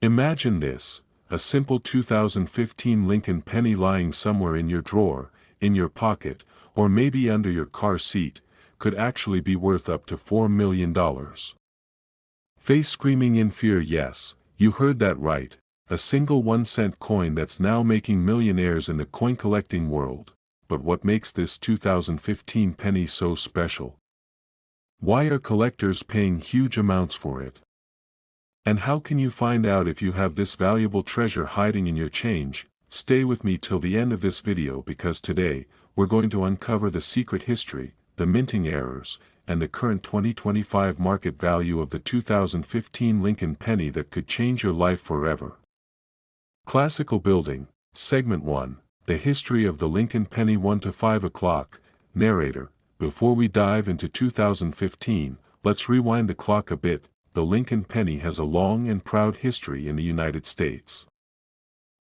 Imagine this, a simple 2015 Lincoln penny lying somewhere in your drawer, in your pocket, or maybe under your car seat, could actually be worth up to $4 million. Face screaming in fear. Yes, you heard that right, a single 1-cent coin that's now making millionaires in the coin collecting world. But what makes this 2015 penny so special? Why are collectors paying huge amounts for it? And how can you find out if you have this valuable treasure hiding in your change? Stay with me till the end of this video, because today, we're going to uncover the secret history, the minting errors, and the current 2025 market value of the 2015 Lincoln penny that could change your life forever. Classical Building, Segment 1, The History of the Lincoln Penny. 1 to 5 o'clock. Narrator, before we dive into 2015, let's rewind the clock a bit. The Lincoln penny has a long and proud history in the United States.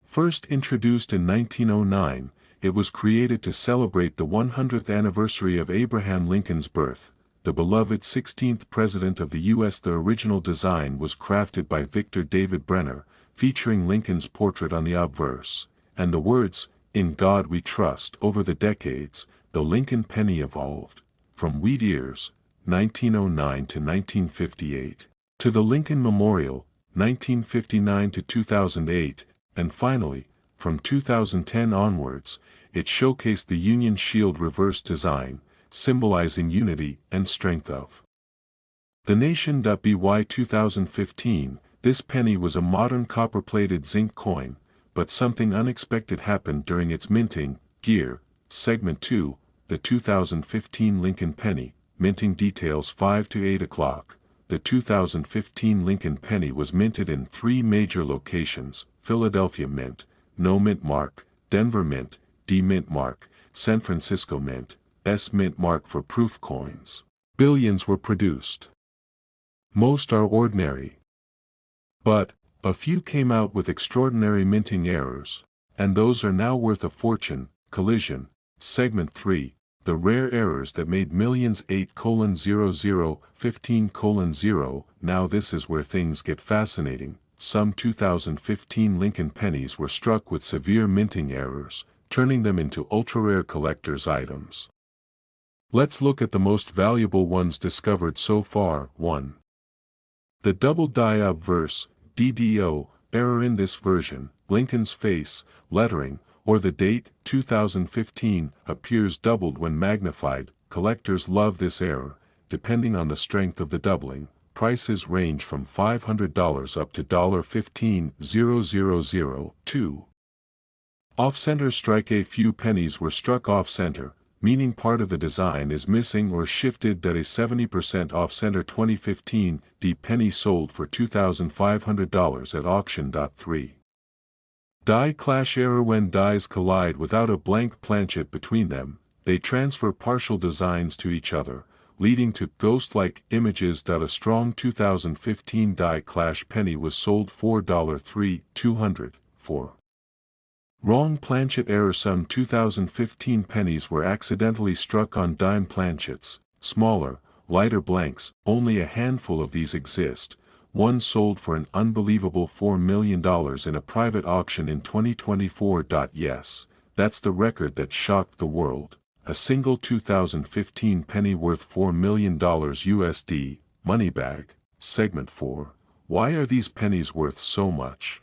First introduced in 1909, it was created to celebrate the 100th anniversary of Abraham Lincoln's birth, the beloved 16th President of the U.S. The original design was crafted by Victor David Brenner, featuring Lincoln's portrait on the obverse, and the words, "In God We Trust." Over the decades, the Lincoln penny evolved, from wheat ears, 1909 to 1958, to the Lincoln Memorial, 1959 to 2008, and finally, from 2010 onwards, it showcased the Union Shield reverse design, symbolizing unity and strength of the nation. By 2015, this penny was a modern copper-plated zinc coin, but something unexpected happened during its minting. Gear, Segment 2, the 2015 Lincoln penny, minting details. 5 to 8 o'clock. The 2015 Lincoln penny was minted in 3 major locations: Philadelphia Mint, No Mint Mark; Denver Mint, D Mint Mark; San Francisco Mint, S Mint Mark. For proof coins, billions were produced. Most are ordinary, but a few came out with extraordinary minting errors, and those are now worth a fortune. Collision, Segment 3, The Rare Errors That Made Millions. 8:00, 15:0. Now this is where things get fascinating. Some 2015 Lincoln pennies were struck with severe minting errors, turning them into ultra-rare collector's items. Let's look at the most valuable ones discovered so far. 1. The double die obverse, DDO, error. In this version, Lincoln's face, lettering, or the date, 2015, appears doubled when magnified. Collectors love this error. Depending on the strength of the doubling, prices range from $500 up to $15,000. 2. Off-center strike. A few pennies were struck off-center, meaning part of the design is missing or shifted. That is 70% off-center. 2015 D penny sold for $2,500 at auction. 3. Die clash error. When dies collide without a blank planchet between them, they transfer partial designs to each other, leading to ghost-like images. A strong 2015 die clash penny was sold for $3,200. 4. Wrong planchet error. Some 2015 pennies were accidentally struck on dime planchets, smaller, lighter blanks. Only a handful of these exist. One sold for an unbelievable $4 million in a private auction in 2024. Yes, that's the record that shocked the world. A single 2015 penny worth $4 million USD, money bag. Segment 4, Why are these pennies worth so much?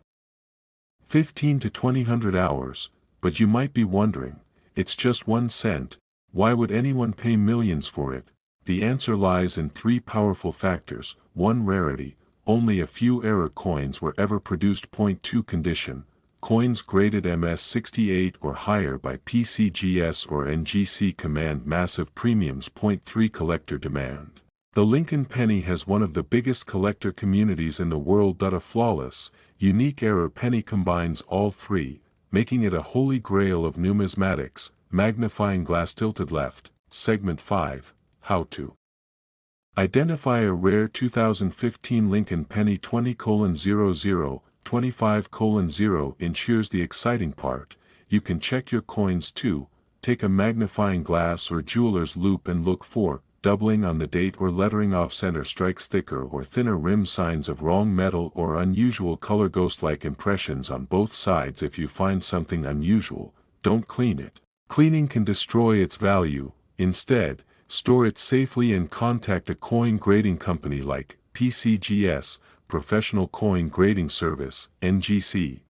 15 to 20 hours, but you might be wondering, it's just 1 cent, why would anyone pay millions for it? The answer lies in 3 powerful factors. 1. Rarity. Only a few error coins were ever produced. 2. Condition. Coins graded MS-68 or higher by PCGS or NGC command massive premiums. 3. Collector demand. The Lincoln penny has one of the biggest collector communities in the world. A flawless, unique error penny combines all 3, making it a holy grail of numismatics. Magnifying glass. Tilted left. Segment 5, How to identify a rare 2015 Lincoln penny. 20:00, 25:0 Here's the exciting part. You can check your coins too. Take a magnifying glass or jeweler's loupe and look for doubling on the date or lettering off center strikes thicker or thinner rim signs of wrong metal or unusual color ghost-like impressions on both sides. If you find something unusual, don't clean it. Cleaning can destroy its value. Instead, store it safely and contact a coin grading company like PCGS, Professional Coin Grading Service, NGC.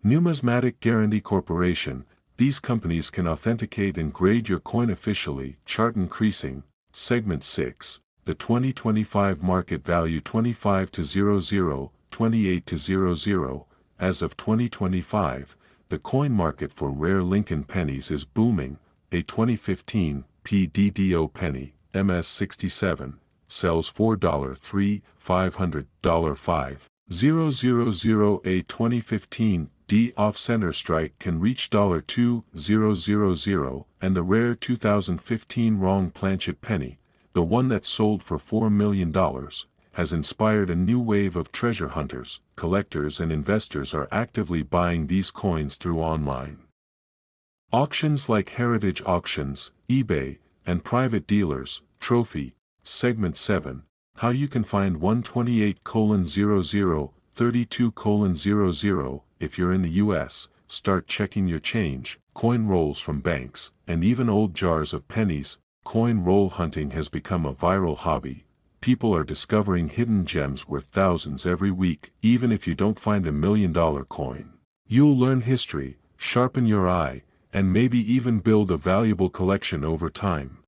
Numismatic Guarantee Corporation. These companies can authenticate and grade your coin officially. Chart increasing. Segment 6. The 2025 market value 25 to 00, 28 to 00. As of 2025, the coin market for rare Lincoln pennies is booming. A 2015 PDDO penny, MS67, sells $4.3, $500, $5,000. A 2015 D off-center strike can reach $2,000, and the rare 2015 wrong planchet penny, the one that sold for $4 million, has inspired a new wave of treasure hunters. Collectors and investors are actively buying these coins through online auctions like heritage auctions, eBay, and private dealers. Trophy. Segment 7. How you can find 128:00, 32:00. If you're in the US, start checking your change, coin rolls from banks, and even old jars of pennies. Coin roll hunting has become a viral hobby. People are discovering hidden gems worth thousands every week. Even if you don't find $1 million coin, you'll learn history, sharpen your eye, and maybe even build a valuable collection over time.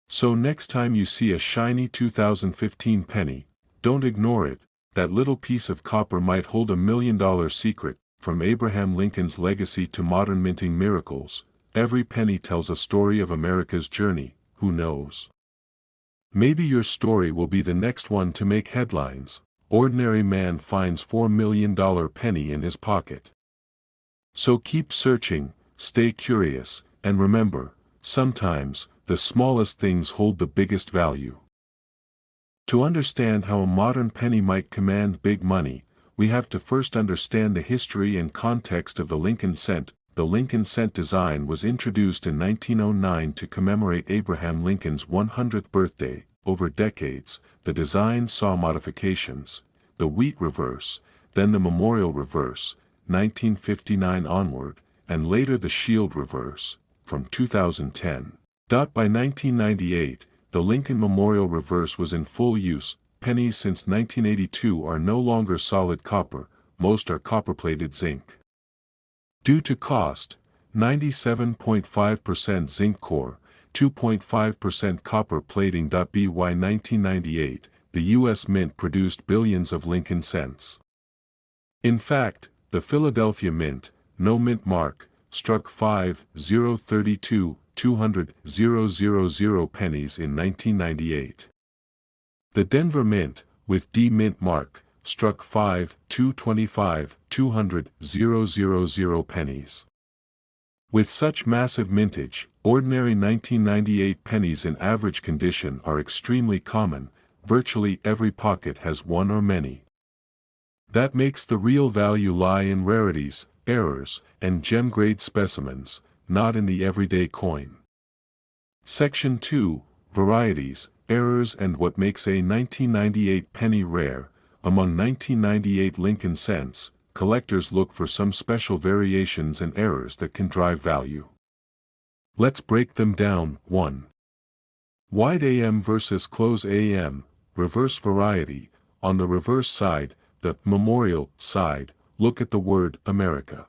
So next time you see a shiny 2015 penny, don't ignore it. That little piece of copper might hold $1 million secret. From Abraham Lincoln's legacy to modern minting miracles, every penny tells a story of America's journey. Who knows? Maybe your story will be the next one to make headlines. Ordinary man finds $4 million penny in his pocket. So keep searching, stay curious, and remember, sometimes, the smallest things hold the biggest value. To understand how a modern penny might command big money, we have to first understand the history and context of the Lincoln cent. The Lincoln cent design was introduced in 1909 to commemorate Abraham Lincoln's 100th birthday. Over decades, the design saw modifications: the wheat reverse, then the memorial reverse, 1959 onward, and later the shield reverse, from 2010. By 1998, the Lincoln Memorial reverse was in full use. Pennies since 1982 are no longer solid copper, most are copper-plated zinc. Due to cost, 97.5% zinc core, 2.5% copper plating. By 1998, the U.S. Mint produced billions of Lincoln cents. In fact, the Philadelphia Mint, no mint mark, struck 5,032, 200,000 pennies in 1998. The Denver Mint, with D mint mark, struck 5,225, 200,000 pennies. With such massive mintage, ordinary 1998 pennies in average condition are extremely common. Virtually every pocket has one or many. That makes the real value lie in rarities, errors, and gem-grade specimens, not in the everyday coin. Section 2, Varieties, Errors and what makes a 1998 penny rare. Among 1998 Lincoln cents, collectors look for some special variations and errors that can drive value. Let's break them down. 1. Wide AM versus close AM, reverse variety. On the reverse side, the memorial side, look at the word America.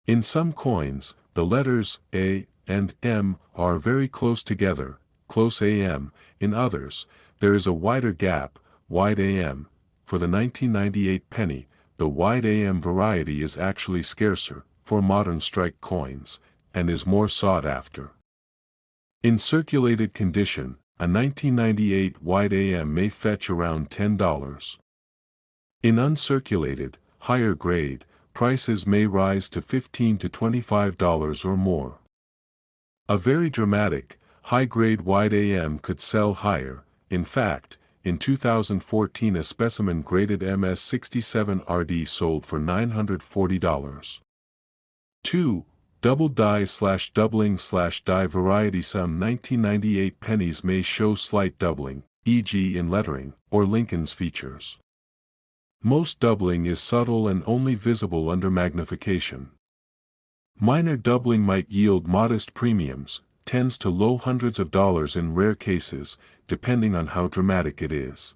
In some coins, the letters A and M are very close together, close AM. In others, there is a wider gap, wide AM. For the 1998 penny, the wide AM variety is actually scarcer, for modern strike coins, and is more sought after. In circulated condition, a 1998 wide AM may fetch around $10. In uncirculated, higher grade, prices may rise to $15 to $25 or more. A very dramatic, high-grade wide AM could sell higher. In fact, in 2014 a specimen graded MS67 RD sold for $940. 2. Double die slash doubling slash die variety. Some 1998 pennies may show slight doubling, e.g. in lettering, or Lincoln's features. Most doubling is subtle and only visible under magnification. Minor doubling might yield modest premiums, tens to low hundreds of dollars in rare cases, depending on how dramatic it is.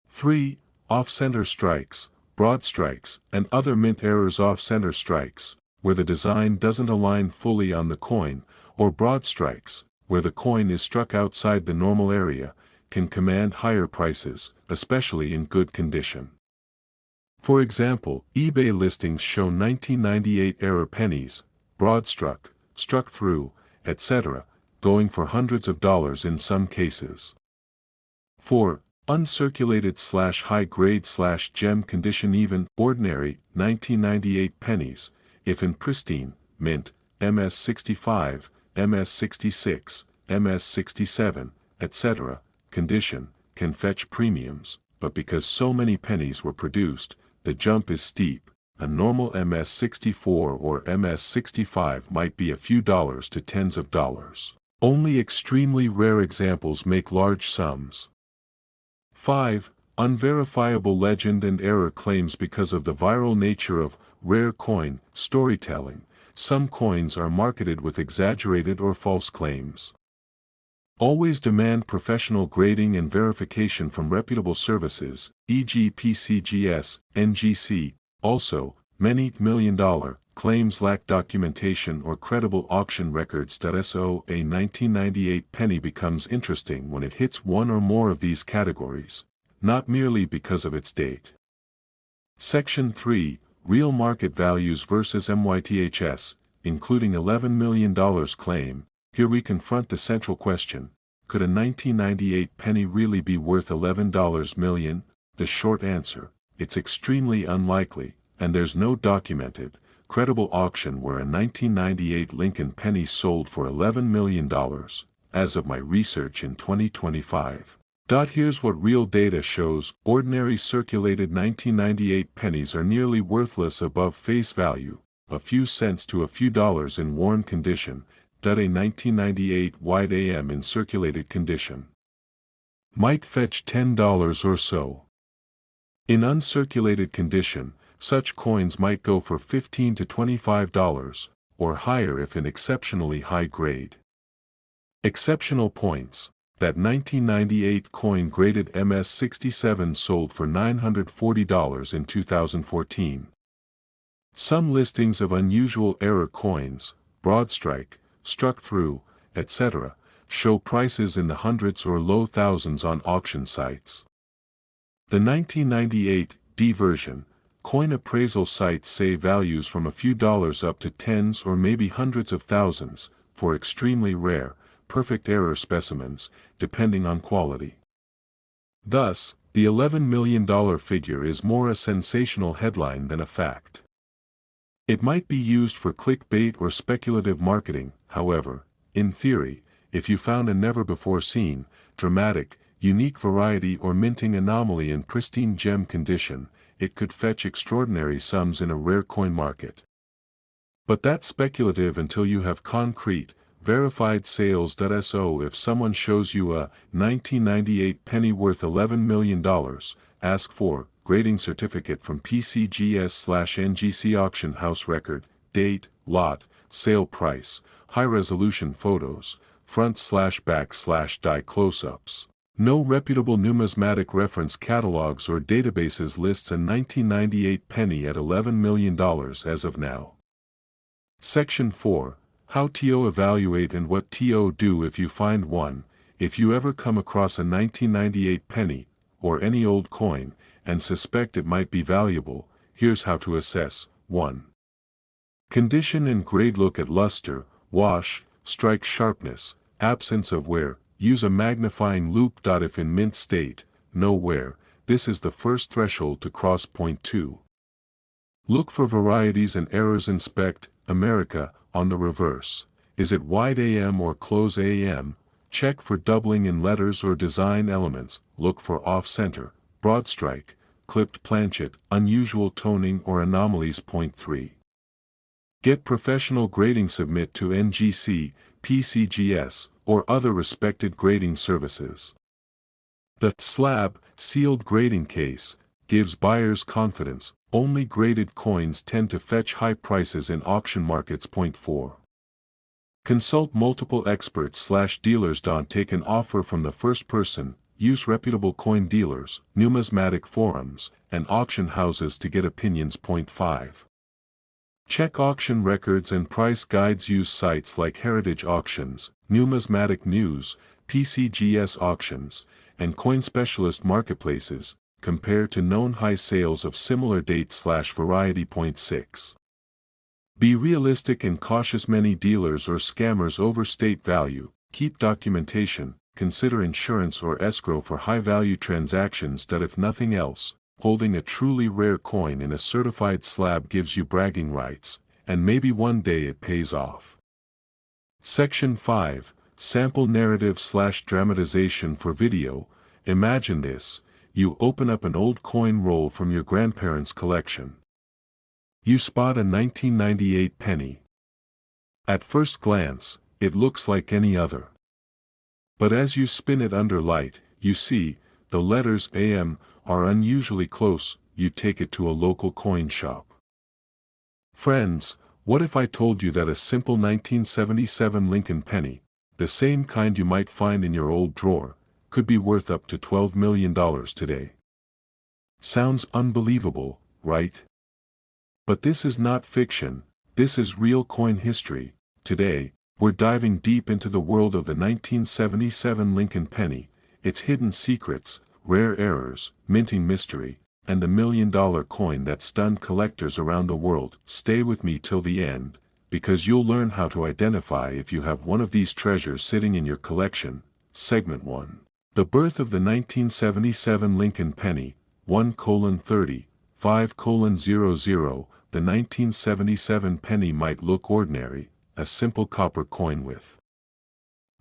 3. Off-center strikes, broad strikes, and other mint errors. Off-center strikes, where the design doesn't align fully on the coin, or broad strikes, where the coin is struck outside the normal area, can command higher prices, especially in good condition. For example, eBay listings show 1998 error pennies, broad struck, struck through, etc., going for hundreds of dollars in some cases. 4. Uncirculated slash high-grade slash gem condition. Even ordinary 1998 pennies, if in pristine, mint, MS65, MS66, MS67, etc., condition, can fetch premiums, but because so many pennies were produced, the jump is steep. A normal MS64 or MS65 might be a few dollars to tens of dollars. Only extremely rare examples make large sums. 5. Unverifiable legend and error claims. Because of the viral nature of rare coin storytelling, some coins are marketed with exaggerated or false claims. Always demand professional grading and verification from reputable services, e.g. PCGS, NGC. Also, many million-dollar claims lack documentation or credible auction records. So a 1998 penny becomes interesting when it hits one or more of these categories, not merely because of its date. Section 3. Real market values versus MYTHS, including $11 million claim. Here we confront the central question: could a 1998 penny really be worth $11 million? The short answer: it's extremely unlikely, and there's no documented, credible auction where a 1998 Lincoln penny sold for $11 million, as of my research in 2025. Here's what real data shows: ordinary circulated 1998 pennies are nearly worthless above face value, a few cents to a few dollars in worn condition. A 1998 wide AM in circulated condition might fetch $10 or so. In uncirculated condition, such coins might go for $15 to $25, or higher if in exceptionally high grade. Exceptional points: that 1998 coin graded MS67 sold for $940 in 2014. Some listings of unusual error coins, broad strike, struck through, etc., show prices in the hundreds or low thousands on auction sites. The 1998 D version coin appraisal sites say values from a few dollars up to tens or maybe hundreds of thousands, for extremely rare, perfect error specimens, depending on quality. Thus, the $11 million figure is more a sensational headline than a fact. It might be used for clickbait or speculative marketing. However, in theory, if you found a never-before-seen, dramatic, unique variety or minting anomaly in pristine gem condition, it could fetch extraordinary sums in a rare coin market. But that's speculative until you have concrete, verified sales. So if someone shows you a 1998 penny worth $11 million, ask for grading certificate from PCGS/NGC auction house record, date, lot, sale price, high-resolution photos, front/back/die close-ups. No reputable numismatic reference catalogs or databases lists a 1998 penny at $11 million as of now. Section 4. How to evaluate and what to do if you find one. If you ever come across a 1998 penny, or any old coin, and suspect it might be valuable, here's how to assess. 1. Condition and grade. Look at luster, wash, strike sharpness, absence of wear. Use a magnifying loupe. If in mint state, no wear, this is the first threshold to cross. Point 2. Look for varieties and errors. Inspect America on the reverse. Is it wide AM or close AM? Check for doubling in letters or design elements. Look for off-center, broad strike, clipped planchet, unusual toning or anomalies. Point 3. Get professional grading. Submit to NGC, PCGS, or other respected grading services. The slab, sealed grading case, gives buyers confidence. Only graded coins tend to fetch high prices in auction markets. Point 4. Consult multiple experts/dealers. Don't take an offer from the first person. Use reputable coin dealers, numismatic forums, and auction houses to get opinions. Point 5. Check auction records and price guides. Use sites like Heritage Auctions, Numismatic News, PCGS Auctions, and coin specialist marketplaces. Compare to known high sales of similar date/variety. Point 6. Be realistic and cautious. Many dealers or scammers overstate value. Keep documentation. Consider insurance or escrow for high-value transactions. If nothing else, holding a truly rare coin in a certified slab gives you bragging rights, and maybe one day it pays off. Section 5. Sample narrative/dramatization for video. Imagine this: you open up an old coin roll from your grandparents' collection. You spot a 1998 penny. At first glance, it looks like any other. But as you spin it under light, you see, the letters AM are unusually close. You take it to a local coin shop. Friends, what if I told you that a simple 1977 Lincoln penny, the same kind you might find in your old drawer, could be worth up to $12 million today? Sounds unbelievable, right? But this is not fiction, this is real coin history. Today, we're diving deep into the world of the 1977 Lincoln penny, its hidden secrets, rare errors, minting mystery, and the $1 million coin that stunned collectors around the world. Stay with me till the end, because you'll learn how to identify if you have one of these treasures sitting in your collection. Segment 1. The birth of the 1977 Lincoln penny, 1:30, 5:00. The 1977 penny might look ordinary, a simple copper coin with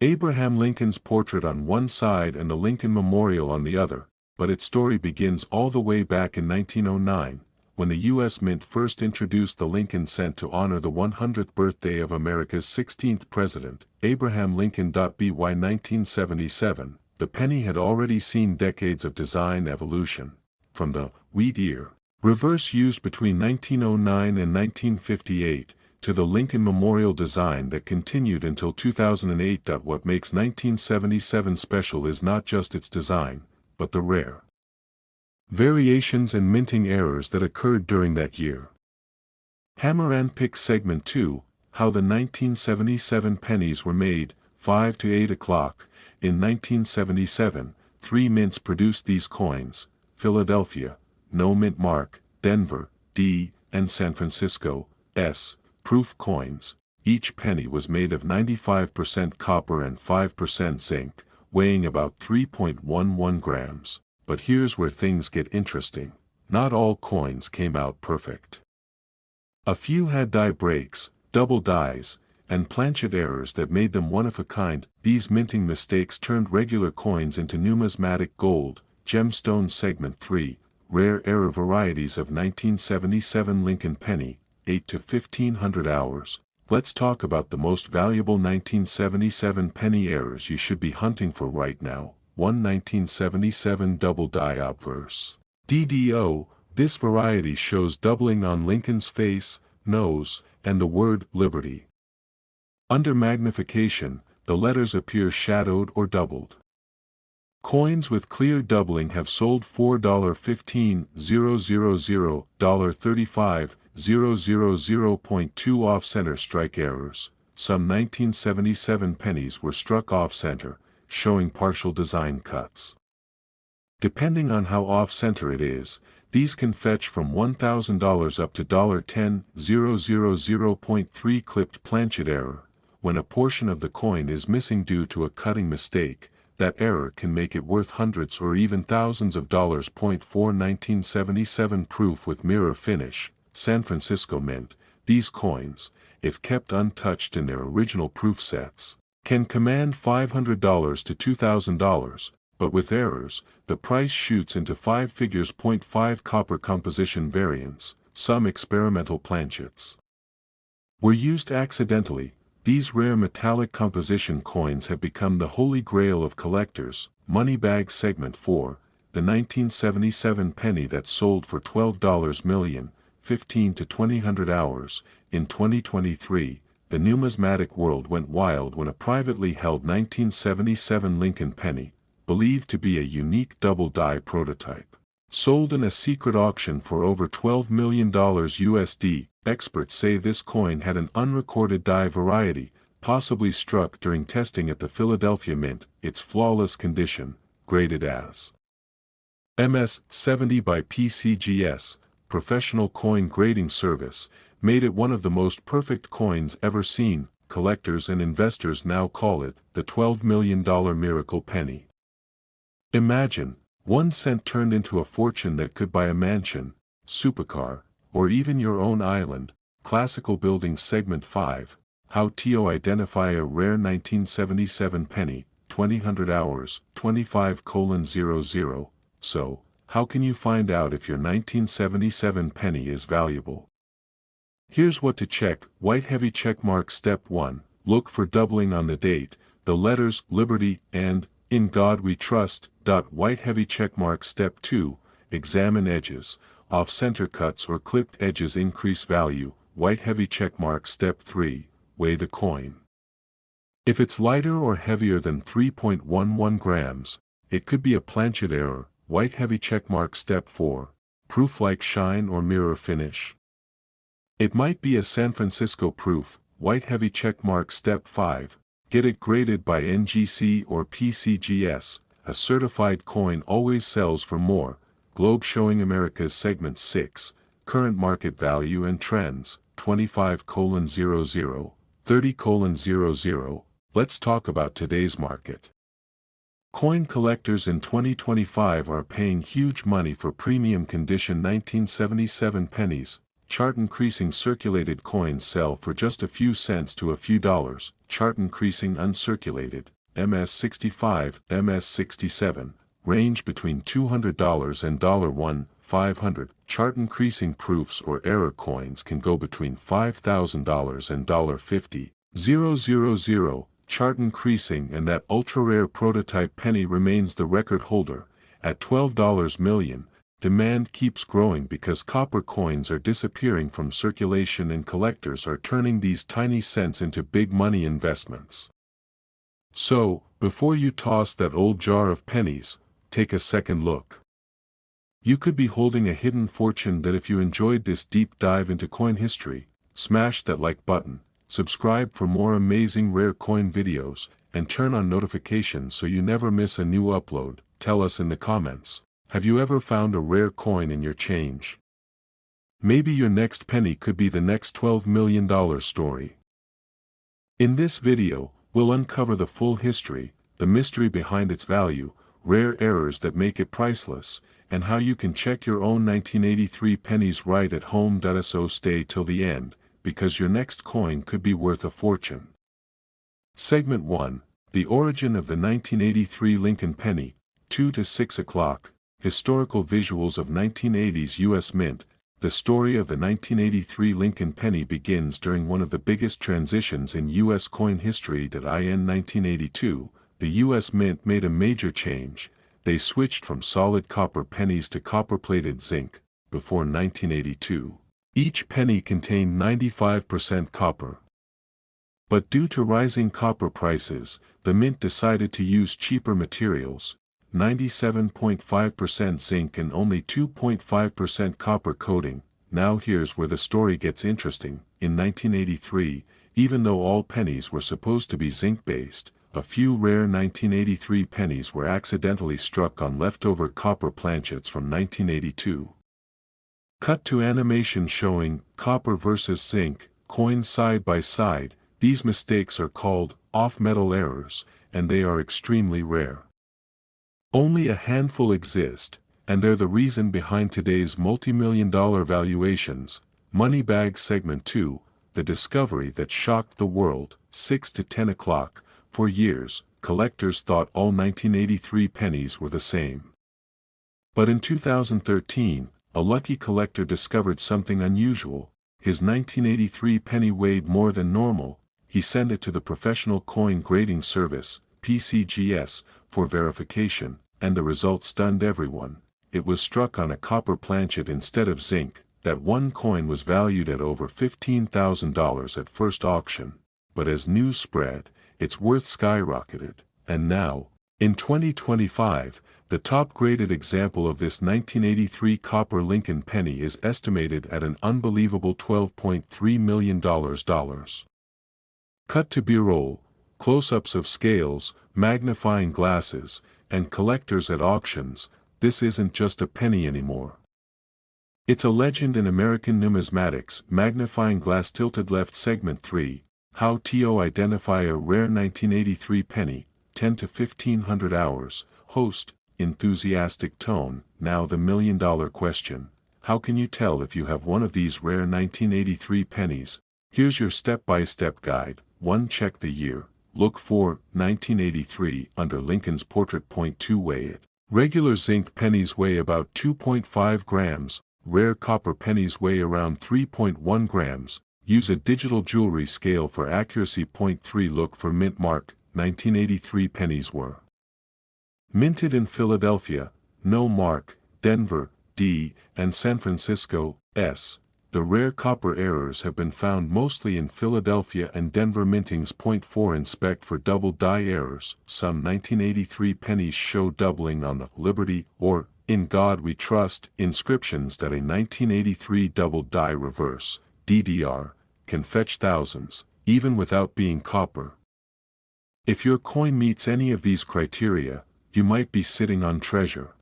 Abraham Lincoln's portrait on one side and the Lincoln Memorial on the other, but its story begins all the way back in 1909, when the U.S. Mint first introduced the Lincoln cent to honor the 100th birthday of America's 16th president, Abraham Lincoln. By 1977, the penny had already seen decades of design evolution, from the wheat ear reverse used between 1909 and 1958, to the Lincoln Memorial design that continued until 2008. What makes 1977 special is not just its design, but the rare variations and minting errors that occurred during that year. Hammer and Pick. Segment 2, How the 1977 Pennies Were Made. 5 to 8 o'clock. In 1977, 3 mints produced these coins: Philadelphia, no mint mark; Denver, D, and San Francisco, S, proof coins. Each penny was made of 95% copper and 5% zinc, weighing about 3.11 grams. But here's where things get interesting. Not all coins came out perfect. A few had die breaks, double dies, and planchet errors that made them one of a kind. These minting mistakes turned regular coins into numismatic gold, gemstones. Segment 3, Rare Error Varieties of 1977 Lincoln Penny, 8 to 1500 hours. Let's talk about the most valuable 1977 penny errors you should be hunting for right now. 1. 1977 Double Die Obverse. DDO. This variety shows doubling on Lincoln's face, nose, and the word Liberty. Under magnification, the letters appear shadowed or doubled. Coins with clear doubling have sold for $15,000, $35,000.2 off-center. Strike errors. Some 1977 pennies were struck off-center, showing partial design cuts. Depending on how off-center it is, these can fetch from $1,000 up to $10,000.3. Clipped planchet error. When a portion of the coin is missing due to a cutting mistake, that error can make it worth hundreds or even thousands of dollars. 4. 1977 Proof with mirror finish. San Francisco Mint. These coins, if kept untouched in their original proof sets, can command $500 to $2,000, but with errors, the price shoots into 5 figures. 5. Copper composition variants. Some experimental planchets Were used accidentally, these rare metallic composition coins have become the holy grail of collectors. Moneybag Segment 4, the 1977 penny that sold for $12 million, 15 to 2000 hours. In 2023, the numismatic world went wild when a privately held 1977 Lincoln penny, believed to be a unique double-die prototype, sold in a secret auction for over $12 million USD. Experts say this coin had an unrecorded die variety, possibly struck during testing at the Philadelphia Mint. Its flawless condition, graded as MS-70 by PCGS, Professional Coin Grading Service, made it one of the most perfect coins ever seen. Collectors and investors now call it the $12 million miracle penny. Imagine, 1 cent turned into a fortune that could buy a mansion, supercar, or even your own island. Classical Building Segment 5, how to identify a rare 1977 penny, 2000 hours, 25:00. So, how can you find out if your 1977 penny is valuable? Here's what to check. White heavy checkmark. Step 1, look for doubling on the date, the letters Liberty and In God We Trust. White heavy checkmark. Step 2, examine edges, off-center cuts or clipped edges increase value. White heavy checkmark. Step 3, weigh the coin. If it's lighter or heavier than 3.11 grams, it could be a planchet error. White heavy checkmark. Step 4, proof like shine or mirror finish. It might be a San Francisco proof. White heavy checkmark. Step 5, get it graded by NGC or PCGS. A certified coin always sells for more. Globe Showing America's Segment 6, current market value and trends, 25:00, 30:00. Let's talk about today's market. Coin collectors in 2025 are paying huge money for premium condition 1977 pennies. Chart increasing circulated coins sell for just a few cents to a few dollars. Chart increasing uncirculated, MS65, MS67, range between $200 and $1,500. Chart increasing proofs or error coins can go between $5,000 and $50,000. Chart increasing and that ultra-rare prototype penny remains the record holder, at $12 million. Demand keeps growing because copper coins are disappearing from circulation and collectors are turning these tiny cents into big money investments. So, before you toss that old jar of pennies, take a second look. You could be holding a hidden fortune. That if you enjoyed this deep dive into coin history, smash that like button, subscribe for more amazing rare coin videos, and turn on notifications so you never miss a new upload. Tell us in the comments, have you ever found a rare coin in your change? Maybe your next penny could be the next $12 million story. In this video, we'll uncover the full history, the mystery behind its value, rare errors that make it priceless, and how you can check your own 1983 pennies right at home. So stay till the end, because your next coin could be worth a fortune. Segment 1, the origin of the 1983 Lincoln penny, 2 to 6 o'clock, historical visuals of 1980s U.S. Mint. The story of the 1983 Lincoln penny begins during one of the biggest transitions in U.S. coin history. In 1982, the U.S. Mint made a major change. They switched from solid copper pennies to copper-plated zinc. Before 1982, each penny contained 95% copper. But due to rising copper prices, the Mint decided to use cheaper materials, 97.5% zinc and only 2.5% copper coating. Now here's where the story gets interesting. In 1983, even though all pennies were supposed to be zinc-based, a few rare 1983 pennies were accidentally struck on leftover copper planchets from 1982. Cut to animation showing copper versus zinc, coins side by side. These mistakes are called off-metal errors, and they are extremely rare. Only a handful exist, and they're the reason behind today's multi-million-dollar valuations. Moneybag Segment 2, the discovery that shocked the world. 6 to 10 o'clock. For years, collectors thought all 1983 pennies were the same. But in 2013, a lucky collector discovered something unusual. His 1983 penny weighed more than normal. He sent it to the Professional Coin Grading Service, PCGS, for verification, and the result stunned everyone. It was struck on a copper planchet instead of zinc. That one coin was valued at over $15,000 at first auction. But as news spread, its worth skyrocketed, and now, in 2025, the top-graded example of this 1983 copper Lincoln penny is estimated at an unbelievable $12.3 million. Cut to B-roll, close-ups of scales, magnifying glasses, and collectors at auctions. This isn't just a penny anymore. It's a legend in American numismatics. Magnifying glass tilted left segment 3. How to identify a rare 1983 penny, 10 to 1500 hours. Host, enthusiastic tone. Now the million-dollar question. How can you tell if you have one of these rare 1983 pennies? Here's your step-by-step guide. 1. Check the year. Look for 1983 under Lincoln's portrait. 2. Weigh it. Regular zinc pennies weigh about 2.5 grams. Rare copper pennies weigh around 3.1 grams. Use a digital jewelry scale for accuracy. 3. Look for mint mark. 1983 pennies were minted in Philadelphia, no mark, Denver, D, and San Francisco, S. The rare copper errors have been found mostly in Philadelphia and Denver mintings. 4. Inspect for double die errors. Some 1983 pennies show doubling on the Liberty or In God We Trust inscriptions. That a 1983 double die reverse, DDR, can fetch thousands, even without being copper. If your coin meets any of these criteria, you might be sitting on treasure.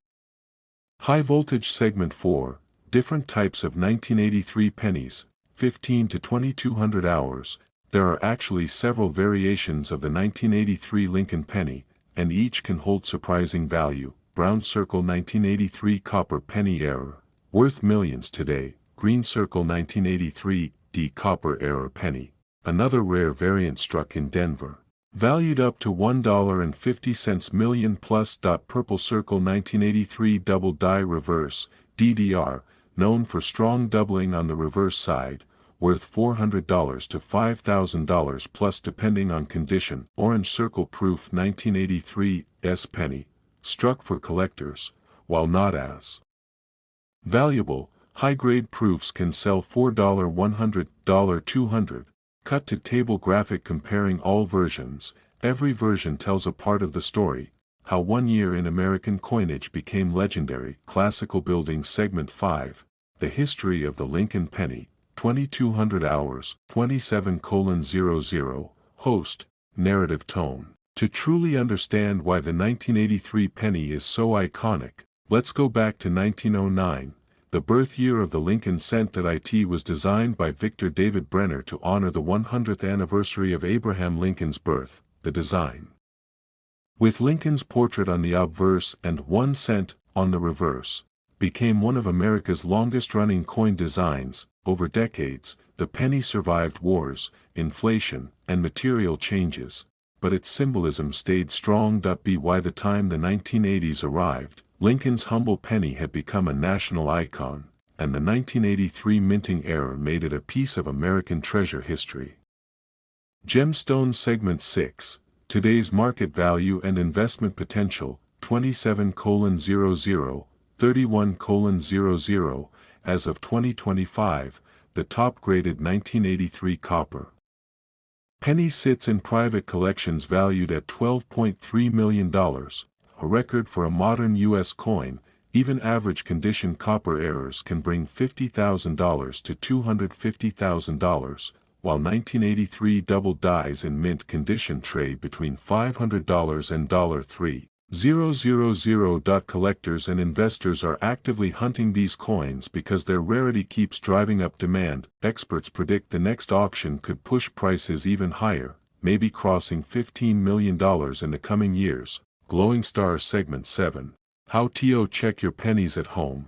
High voltage segment 4. Different types of 1983 pennies, 15 to 2200 hours. There are actually several variations of the 1983 Lincoln penny, and each can hold surprising value. Brown circle 1983 copper penny error, worth millions today. Green circle 1983 D copper error penny, another rare variant struck in Denver, valued up to $1.50 million plus. Purple circle 1983 double die reverse, DDR, known for strong doubling on the reverse side, worth $400 to $5,000 plus depending on condition. Orange circle proof 1983 S penny, struck for collectors, while not as valuable. High-grade proofs can sell $4, $100, $200. Cut to table graphic comparing all versions. Every version tells a part of the story. How 1 year in American coinage became legendary. Classical building segment 5. The history of the Lincoln penny. 2200 hours. 27:00. Host, narrative tone. To truly understand why the 1983 penny is so iconic, let's go back to 1909. The birth year of the Lincoln cent. It was designed by Victor David Brenner to honor the 100th anniversary of Abraham Lincoln's birth. The design, with Lincoln's portrait on the obverse and 1 cent on the reverse, became one of America's longest-running coin designs. Over decades, the penny survived wars, inflation, and material changes, but its symbolism stayed strong. By the time the 1980s arrived, Lincoln's humble penny had become a national icon, and the 1983 minting error made it a piece of American treasure history. Gemstone segment 6. Today's market value and investment potential. 27:00, 31:00. As of 2025, the top-graded 1983 copper penny sits in private collections valued at $12.3 million. A record for a modern U.S. coin. Even average condition copper errors can bring $50,000 to $250,000, while 1983 double dies in mint condition trade between $500 and $3,000. Collectors and investors are actively hunting these coins because their rarity keeps driving up demand. Experts predict the next auction could push prices even higher, maybe crossing $15 million in the coming years. Glowing Star segment 7. How to check your pennies at home.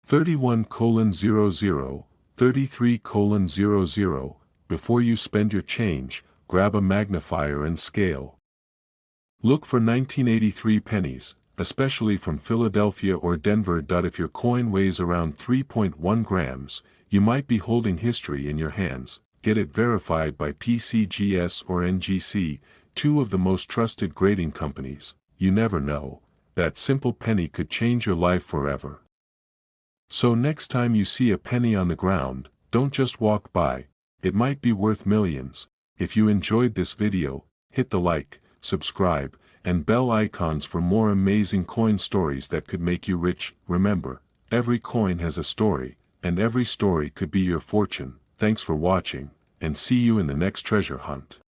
31:00, 33:00. Before you spend your change, grab a magnifier and scale. Look for 1983 pennies, especially from Philadelphia or Denver. If your coin weighs around 3.1 grams, you might be holding history in your hands. Get it verified by PCGS or NGC, two of the most trusted grading companies. You never know, that simple penny could change your life forever. So next time you see a penny on the ground, don't just walk by, it might be worth millions. If you enjoyed this video, hit the like, subscribe, and bell icons for more amazing coin stories that could make you rich. Remember, every coin has a story, and every story could be your fortune. Thanks for watching, and see you in the next treasure hunt.